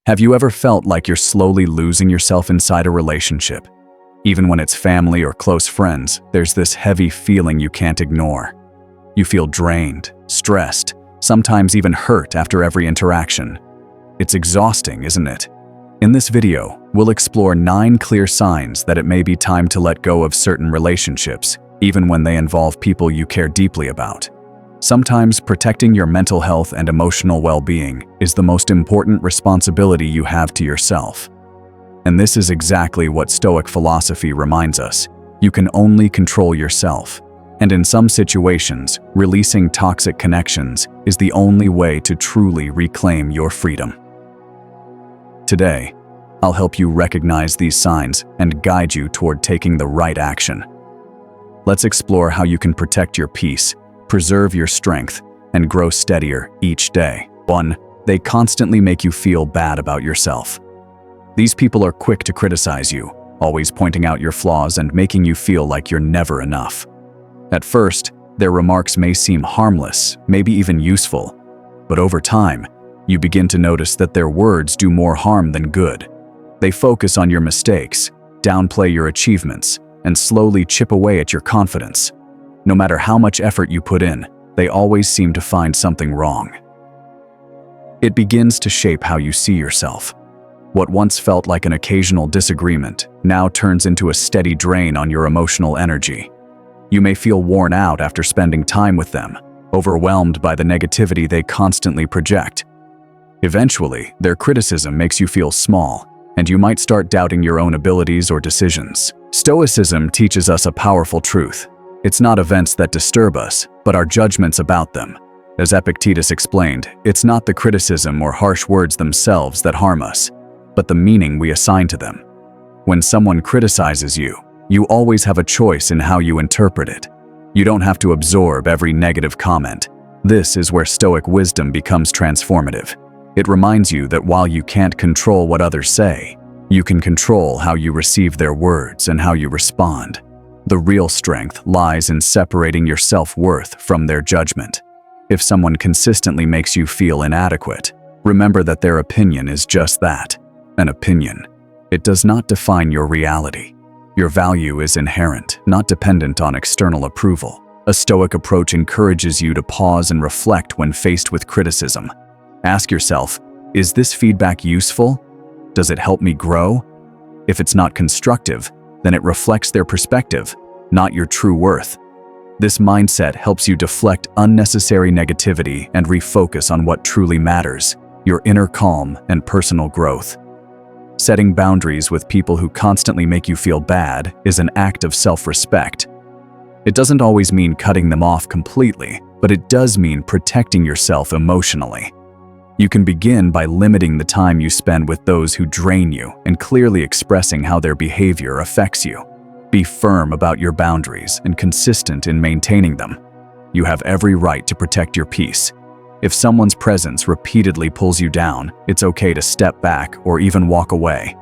Have you ever felt like you're slowly losing yourself inside a relationship? Even when it's family or close friends, there's this heavy feeling you can't ignore. You feel drained, stressed, sometimes even hurt after every interaction. It's exhausting, isn't it? In this video, we'll explore 9 clear signs that it may be time to let go of certain relationships, even when they involve people you care deeply about. Sometimes protecting your mental health and emotional well-being is the most important responsibility you have to yourself. And this is exactly what Stoic philosophy reminds us. You can only control yourself. And in some situations, releasing toxic connections is the only way to truly reclaim your freedom. Today, I'll help you recognize these signs and guide you toward taking the right action. Let's explore how you can protect your peace, preserve your strength, and grow steadier each day. 1. They constantly make you feel bad about yourself. These people are quick to criticize you, always pointing out your flaws and making you feel like you're never enough. At first, their remarks may seem harmless, maybe even useful, but over time, you begin to notice that their words do more harm than good. They focus on your mistakes, downplay your achievements, and slowly chip away at your confidence. No matter how much effort you put in, they always seem to find something wrong. It begins to shape how you see yourself. What once felt like an occasional disagreement now turns into a steady drain on your emotional energy. You may feel worn out after spending time with them, overwhelmed by the negativity they constantly project. Eventually, their criticism makes you feel small, and you might start doubting your own abilities or decisions. Stoicism teaches us a powerful truth. It's not events that disturb us, but our judgments about them. As Epictetus explained, it's not the criticism or harsh words themselves that harm us, but the meaning we assign to them. When someone criticizes you, you always have a choice in how you interpret it. You don't have to absorb every negative comment. This is where Stoic wisdom becomes transformative. It reminds you that while you can't control what others say, you can control how you receive their words and how you respond. The real strength lies in separating your self-worth from their judgment. If someone consistently makes you feel inadequate, remember that their opinion is just that, an opinion. It does not define your reality. Your value is inherent, not dependent on external approval. A Stoic approach encourages you to pause and reflect when faced with criticism. Ask yourself, is this feedback useful? Does it help me grow? If it's not constructive, then it reflects their perspective, not your true worth. This mindset helps you deflect unnecessary negativity and refocus on what truly matters, your inner calm and personal growth. Setting boundaries with people who constantly make you feel bad is an act of self-respect. It doesn't always mean cutting them off completely, but it does mean protecting yourself emotionally. You can begin by limiting the time you spend with those who drain you and clearly expressing how their behavior affects you. Be firm about your boundaries and consistent in maintaining them. You have every right to protect your peace. If someone's presence repeatedly pulls you down, it's okay to step back or even walk away.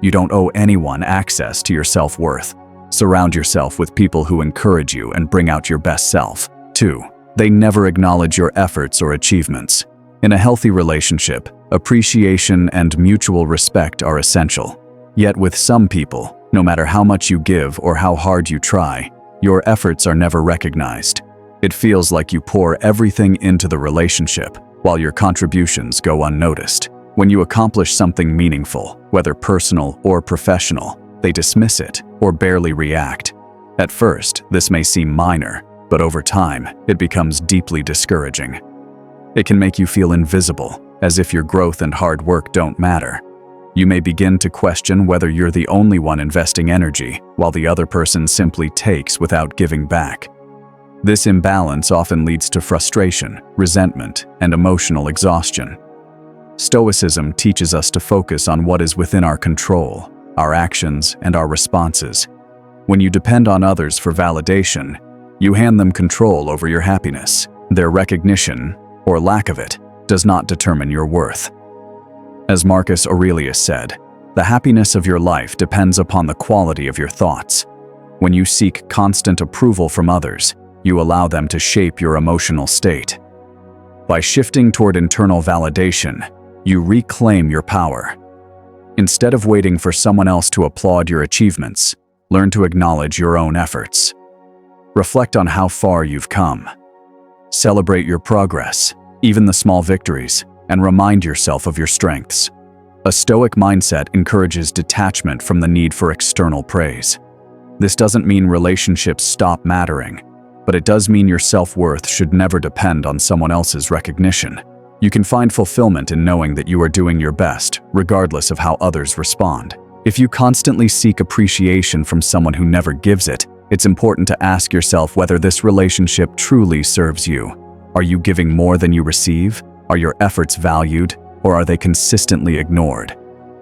You don't owe anyone access to your self-worth. Surround yourself with people who encourage you and bring out your best self. 2. They never acknowledge your efforts or achievements. In a healthy relationship, appreciation and mutual respect are essential. Yet with some people, no matter how much you give or how hard you try, your efforts are never recognized. It feels like you pour everything into the relationship, while your contributions go unnoticed. When you accomplish something meaningful, whether personal or professional, they dismiss it or barely react. At first, this may seem minor, but over time, it becomes deeply discouraging. It can make you feel invisible, as if your growth and hard work don't matter. You may begin to question whether you're the only one investing energy, while the other person simply takes without giving back. This imbalance often leads to frustration, resentment, and emotional exhaustion. Stoicism teaches us to focus on what is within our control, our actions, and our responses. When you depend on others for validation, you hand them control over your happiness. Their recognition, or lack of it, does not determine your worth. As Marcus Aurelius said, the happiness of your life depends upon the quality of your thoughts. When you seek constant approval from others, you allow them to shape your emotional state. By shifting toward internal validation, You reclaim your power. Instead of waiting for someone else to applaud your achievements, learn to acknowledge your own efforts. Reflect on how far you've come. Celebrate your progress, even the small victories, and remind yourself of your strengths. A Stoic mindset encourages detachment from the need for external praise. This doesn't mean relationships stop mattering, but it does mean your self-worth should never depend on someone else's recognition. You can find fulfillment in knowing that you are doing your best, regardless of how others respond. If you constantly seek appreciation from someone who never gives it, it's important to ask yourself whether this relationship truly serves you. Are you giving more than you receive? Are your efforts valued, or are they consistently ignored?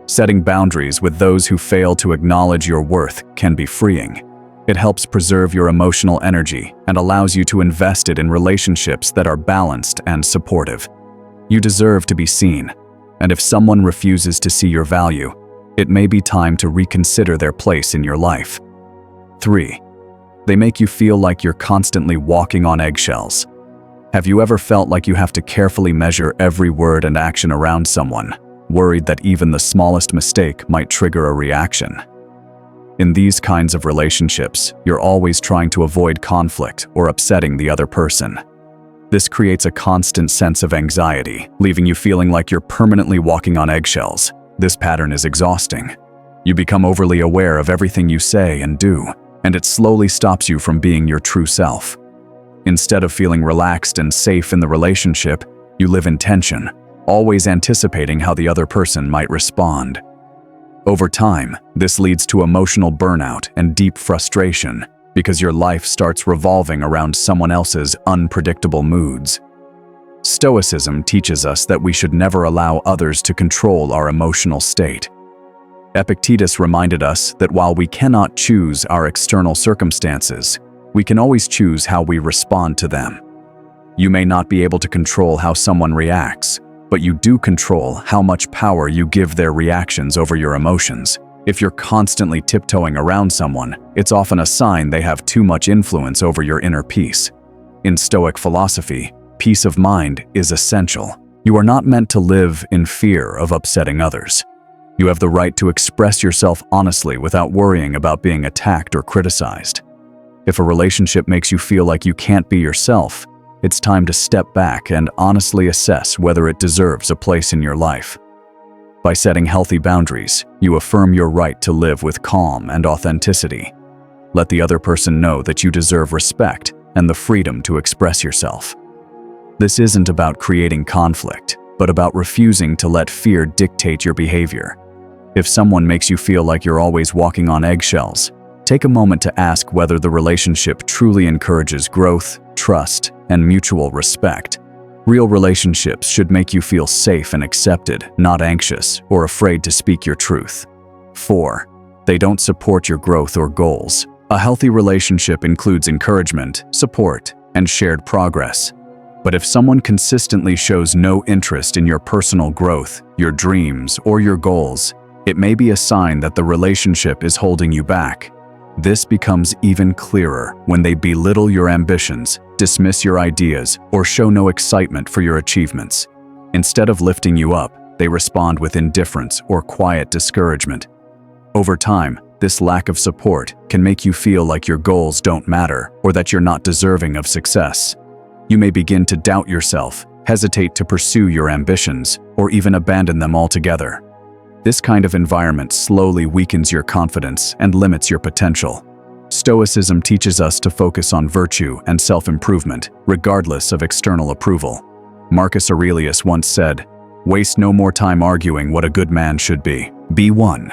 Setting boundaries with those who fail to acknowledge your worth can be freeing. It helps preserve your emotional energy and allows you to invest it in relationships that are balanced and supportive. You deserve to be seen, and if someone refuses to see your value, it may be time to reconsider their place in your life. 3. They make you feel like you're constantly walking on eggshells. Have you ever felt like you have to carefully measure every word and action around someone, worried that even the smallest mistake might trigger a reaction? In these kinds of relationships, you're always trying to avoid conflict or upsetting the other person. This creates a constant sense of anxiety, leaving you feeling like you're permanently walking on eggshells. This pattern is exhausting. You become overly aware of everything you say and do, and it slowly stops you from being your true self. Instead of feeling relaxed and safe in the relationship, you live in tension, always anticipating how the other person might respond. Over time, this leads to emotional burnout and deep frustration because your life starts revolving around someone else's unpredictable moods. Stoicism teaches us that we should never allow others to control our emotional state. Epictetus reminded us that while we cannot choose our external circumstances, we can always choose how we respond to them. You may not be able to control how someone reacts, but you do control how much power you give their reactions over your emotions. If you're constantly tiptoeing around someone, it's often a sign they have too much influence over your inner peace. In Stoic philosophy, peace of mind is essential. You are not meant to live in fear of upsetting others. You have the right to express yourself honestly without worrying about being attacked or criticized. If a relationship makes you feel like you can't be yourself, it's time to step back and honestly assess whether it deserves a place in your life. By setting healthy boundaries, you affirm your right to live with calm and authenticity. Let the other person know that you deserve respect and the freedom to express yourself. This isn't about creating conflict, but about refusing to let fear dictate your behavior. If someone makes you feel like you're always walking on eggshells, take a moment to ask whether the relationship truly encourages growth, trust, and mutual respect. Real relationships should make you feel safe and accepted, not anxious or afraid to speak your truth. 4. They don't support your growth or goals. A healthy relationship includes encouragement, support, and shared progress. But if someone consistently shows no interest in your personal growth, your dreams, or your goals, it may be a sign that the relationship is holding you back. This becomes even clearer when they belittle your ambitions, dismiss your ideas, or show no excitement for your achievements. Instead of lifting you up, they respond with indifference or quiet discouragement. Over time, this lack of support can make you feel like your goals don't matter or that you're not deserving of success. You may begin to doubt yourself, hesitate to pursue your ambitions, or even abandon them altogether. This kind of environment slowly weakens your confidence and limits your potential. Stoicism teaches us to focus on virtue and self-improvement, regardless of external approval. Marcus Aurelius once said, "Waste no more time arguing what a good man should be. Be one."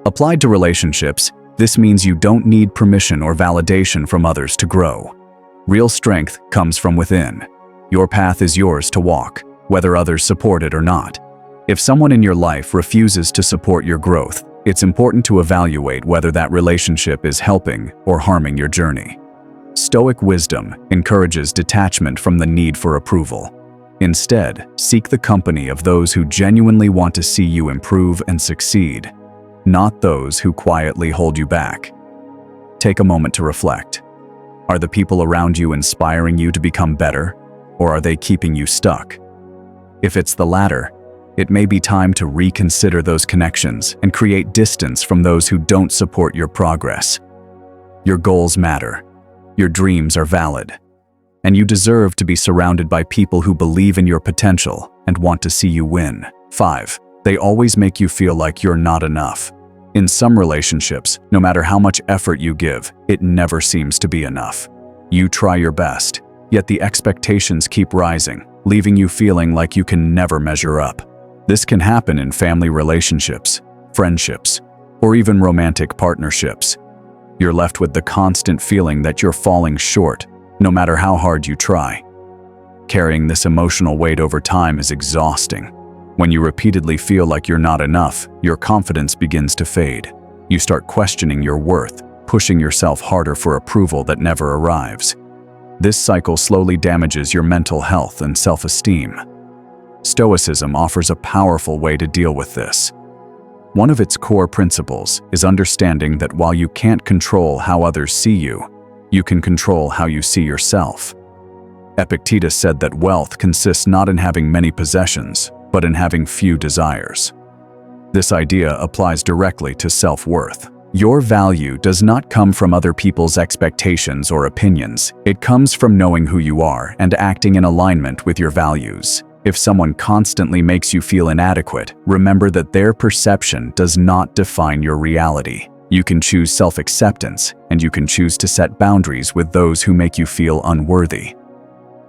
Applied to relationships, this means you don't need permission or validation from others to grow. Real strength comes from within. Your path is yours to walk, whether others support it or not. If someone in your life refuses to support your growth, it's important to evaluate whether that relationship is helping or harming your journey. Stoic wisdom encourages detachment from the need for approval. Instead, seek the company of those who genuinely want to see you improve and succeed, not those who quietly hold you back. Take a moment to reflect. Are the people around you inspiring you to become better, or are they keeping you stuck? If it's the latter, it may be time to reconsider those connections and create distance from those who don't support your progress. Your goals matter. Your dreams are valid. And you deserve to be surrounded by people who believe in your potential and want to see you win. 5. They always make you feel like you're not enough. In some relationships, no matter how much effort you give, it never seems to be enough. You try your best, yet the expectations keep rising, leaving you feeling like you can never measure up. This can happen in family relationships, friendships, or even romantic partnerships. You're left with the constant feeling that you're falling short, no matter how hard you try. Carrying this emotional weight over time is exhausting. When you repeatedly feel like you're not enough, your confidence begins to fade. You start questioning your worth, pushing yourself harder for approval that never arrives. This cycle slowly damages your mental health and self-esteem. Stoicism offers a powerful way to deal with this. One of its core principles is understanding that while you can't control how others see you, you can control how you see yourself. Epictetus said that wealth consists not in having many possessions, but in having few desires. This idea applies directly to self-worth. Your value does not come from other people's expectations or opinions. It comes from knowing who you are and acting in alignment with your values. If someone constantly makes you feel inadequate, remember that their perception does not define your reality. You can choose self-acceptance, and you can choose to set boundaries with those who make you feel unworthy.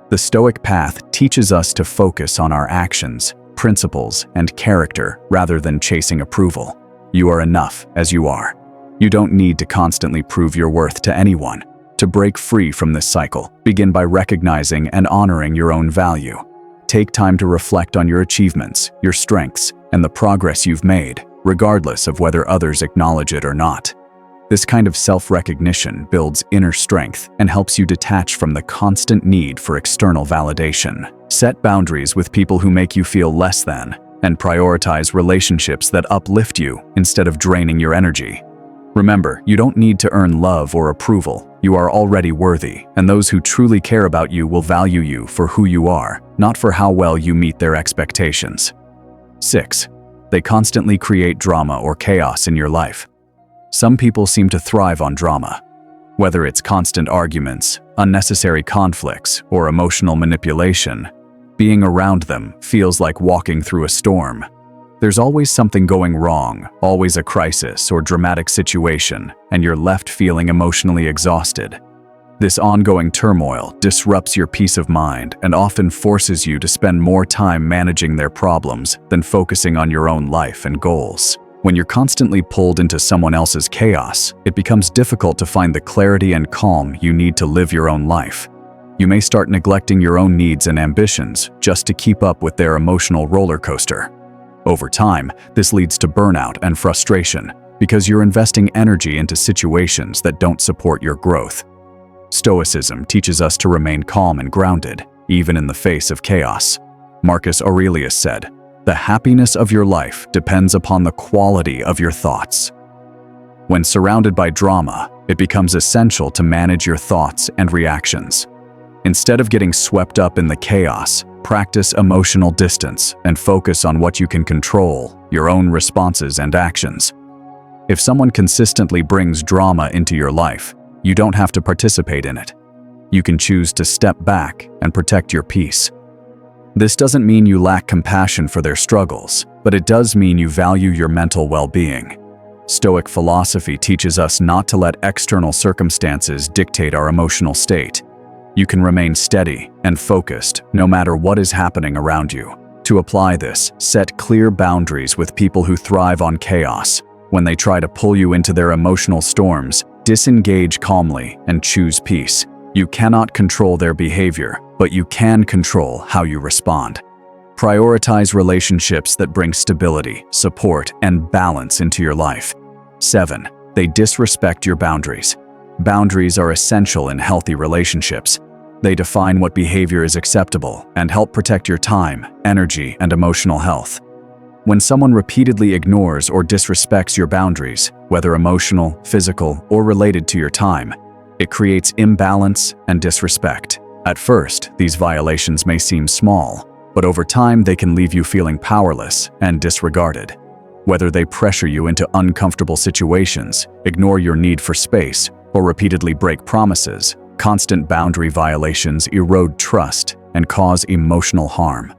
The Stoic path teaches us to focus on our actions, principles, and character rather than chasing approval. You are enough as you are. You don't need to constantly prove your worth to anyone. To break free from this cycle, begin by recognizing and honoring your own value. Take time to reflect on your achievements, your strengths, and the progress you've made, regardless of whether others acknowledge it or not. This kind of self-recognition builds inner strength and helps you detach from the constant need for external validation. Set boundaries with people who make you feel less than, and prioritize relationships that uplift you instead of draining your energy. Remember, you don't need to earn love or approval. You are already worthy, and those who truly care about you will value you for who you are, not for how well you meet their expectations. 6. They constantly create drama or chaos in your life. Some people seem to thrive on drama. Whether it's constant arguments, unnecessary conflicts, or emotional manipulation, being around them feels like walking through a storm. There's always something going wrong, always a crisis or dramatic situation, and you're left feeling emotionally exhausted. This ongoing turmoil disrupts your peace of mind and often forces you to spend more time managing their problems than focusing on your own life and goals. When you're constantly pulled into someone else's chaos, it becomes difficult to find the clarity and calm you need to live your own life. You may start neglecting your own needs and ambitions just to keep up with their emotional roller coaster. Over time, this leads to burnout and frustration because you're investing energy into situations that don't support your growth. Stoicism teaches us to remain calm and grounded, even in the face of chaos. Marcus Aurelius said, "The happiness of your life depends upon the quality of your thoughts." When surrounded by drama, it becomes essential to manage your thoughts and reactions. Instead of getting swept up in the chaos, practice emotional distance and focus on what you can control, your own responses and actions. If someone consistently brings drama into your life, you don't have to participate in it. You can choose to step back and protect your peace. This doesn't mean you lack compassion for their struggles, but it does mean you value your mental well-being. Stoic philosophy teaches us not to let external circumstances dictate our emotional state. You can remain steady and focused no matter what is happening around you. To apply this, set clear boundaries with people who thrive on chaos. When they try to pull you into their emotional storms, disengage calmly and choose peace. You cannot control their behavior, but you can control how you respond. Prioritize relationships that bring stability, support, and balance into your life. 7. They disrespect your boundaries. Boundaries are essential in healthy relationships. They define what behavior is acceptable and help protect your time, energy, and emotional health. When someone repeatedly ignores or disrespects your boundaries, whether emotional, physical, or related to your time, it creates imbalance and disrespect. At first, these violations may seem small, But over time, they can leave you feeling powerless and disregarded. Whether they pressure you into uncomfortable situations, ignore your need for space, or repeatedly break promises, constant boundary violations erode trust and cause emotional harm.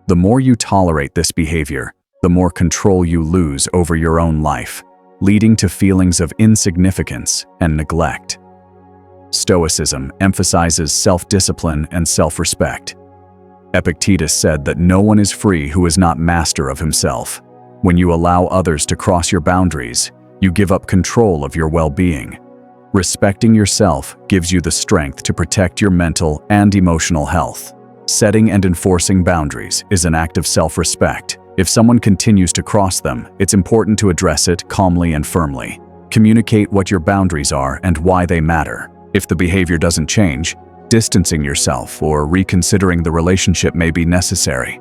The more you tolerate this behavior, the more control you lose over your own life, leading to feelings of insignificance and neglect. Stoicism emphasizes self-discipline and self-respect. Epictetus said that no one is free who is not master of himself. When you allow others to cross your boundaries, you give up control of your well-being. Respecting yourself gives you the strength to protect your mental and emotional health. Setting and enforcing boundaries is an act of self-respect. If someone continues to cross them, it's important to address it calmly and firmly. Communicate what your boundaries are and why they matter. If the behavior doesn't change, distancing yourself or reconsidering the relationship may be necessary.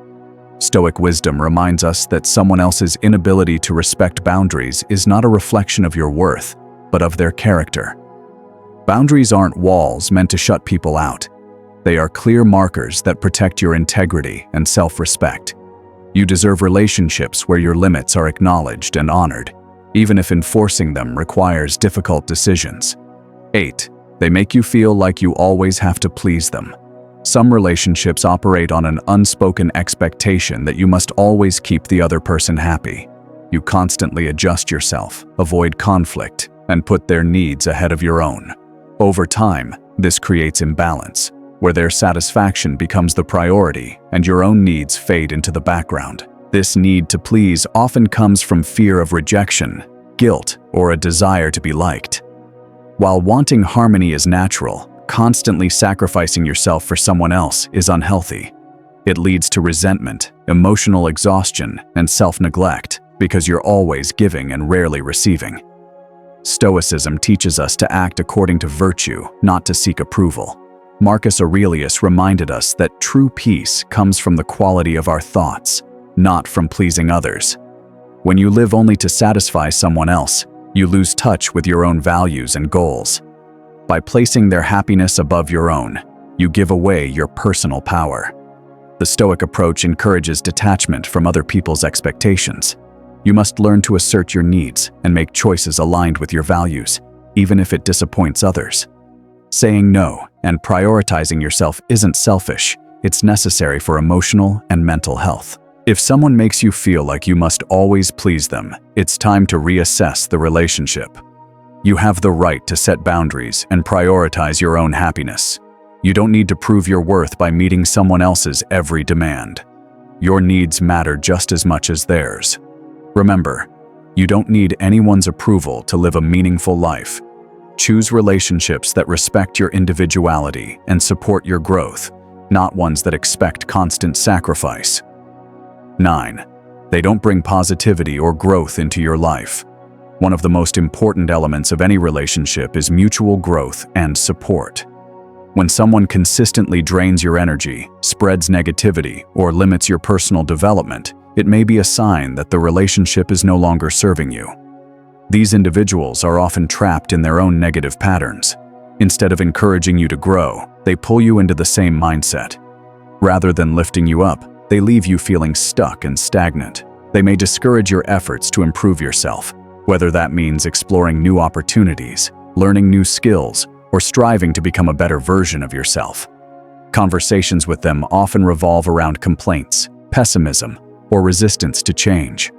Stoic wisdom reminds us that someone else's inability to respect boundaries is not a reflection of your worth, but of their character. Boundaries aren't walls meant to shut people out. They are clear markers that protect your integrity and self-respect. You deserve relationships where your limits are acknowledged and honored, even if enforcing them requires difficult decisions. 8. They make you feel like you always have to please them. Some relationships operate on an unspoken expectation that you must always keep the other person happy. You constantly adjust yourself, avoid conflict, and put their needs ahead of your own. Over time, this creates imbalance, where their satisfaction becomes the priority and your own needs fade into the background. This need to please often comes from fear of rejection, guilt, or a desire to be liked. While wanting harmony is natural, constantly sacrificing yourself for someone else is unhealthy. It leads to resentment, emotional exhaustion, and self-neglect because you're always giving and rarely receiving. Stoicism teaches us to act according to virtue, not to seek approval. Marcus Aurelius reminded us that true peace comes from the quality of our thoughts, not from pleasing others. When you live only to satisfy someone else, you lose touch with your own values and goals. By placing their happiness above your own, you give away your personal power. The Stoic approach encourages detachment from other people's expectations. You must learn to assert your needs and make choices aligned with your values, even if it disappoints others. Saying no and prioritizing yourself isn't selfish, it's necessary for emotional and mental health. If someone makes you feel like you must always please them, it's time to reassess the relationship. You have the right to set boundaries and prioritize your own happiness. You don't need to prove your worth by meeting someone else's every demand. Your needs matter just as much as theirs. Remember, you don't need anyone's approval to live a meaningful life. Choose relationships that respect your individuality and support your growth, not ones that expect constant sacrifice. 9. They don't bring positivity or growth into your life. One of the most important elements of any relationship is mutual growth and support. When someone consistently drains your energy, spreads negativity, or limits your personal development, it may be a sign that the relationship is no longer serving you. These individuals are often trapped in their own negative patterns. Instead of encouraging you to grow, they pull you into the same mindset. Rather than lifting you up, they leave you feeling stuck and stagnant. They may discourage your efforts to improve yourself, whether that means exploring new opportunities, learning new skills, or striving to become a better version of yourself. Conversations with them often revolve around complaints, pessimism, or resistance to change.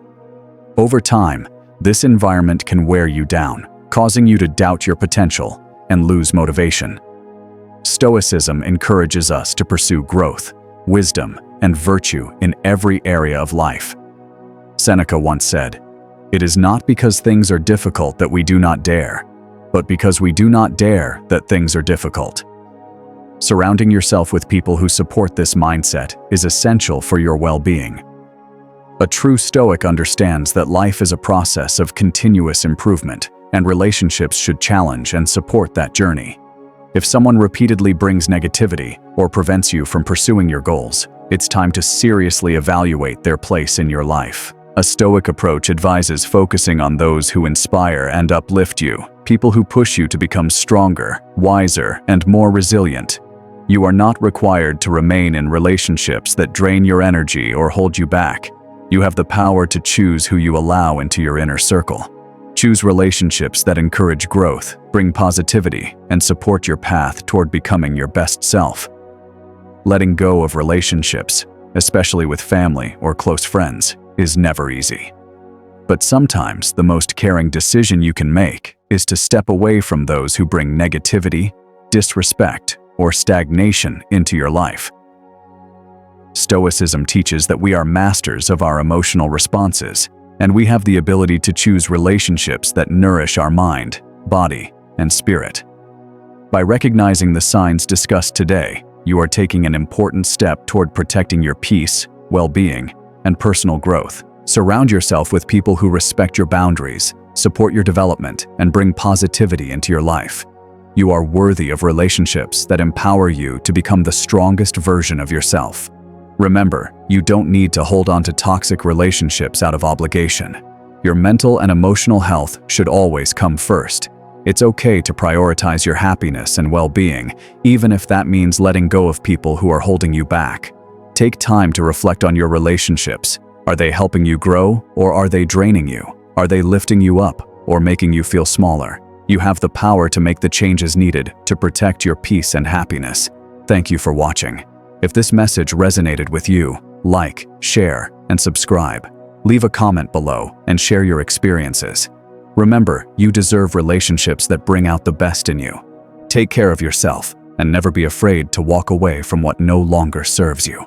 Over time, this environment can wear you down, causing you to doubt your potential and lose motivation. Stoicism encourages us to pursue growth, wisdom, and virtue in every area of life. Seneca once said, "It is not because things are difficult that we do not dare, but because we do not dare that things are difficult." Surrounding yourself with people who support this mindset is essential for your well-being. A true Stoic understands that life is a process of continuous improvement, and relationships should challenge and support that journey. If someone repeatedly brings negativity or prevents you from pursuing your goals, it's time to seriously evaluate their place in your life. A Stoic approach advises focusing on those who inspire and uplift you, people who push you to become stronger, wiser, and more resilient. You are not required to remain in relationships that drain your energy or hold you back. You have the power to choose who you allow into your inner circle. Choose relationships that encourage growth, bring positivity, and support your path toward becoming your best self. Letting go of relationships, especially with family or close friends, is never easy. But sometimes the most caring decision you can make is to step away from those who bring negativity, disrespect, or stagnation into your life. Stoicism teaches that we are masters of our emotional responses, and we have the ability to choose relationships that nourish our mind, body, and spirit. By recognizing the signs discussed today, you are taking an important step toward protecting your peace, well-being, and personal growth. Surround yourself with people who respect your boundaries, support your development, and bring positivity into your life. You are worthy of relationships that empower you to become the strongest version of yourself. Remember, you don't need to hold on to toxic relationships out of obligation. Your mental and emotional health should always come first. It's okay to prioritize your happiness and well-being, even if that means letting go of people who are holding you back. Take time to reflect on your relationships. Are they helping you grow, or are they draining you? Are they lifting you up, or making you feel smaller? You have the power to make the changes needed to protect your peace and happiness. Thank you for watching. If this message resonated with you, like, share, and subscribe. Leave a comment below and share your experiences. Remember, you deserve relationships that bring out the best in you. Take care of yourself and never be afraid to walk away from what no longer serves you.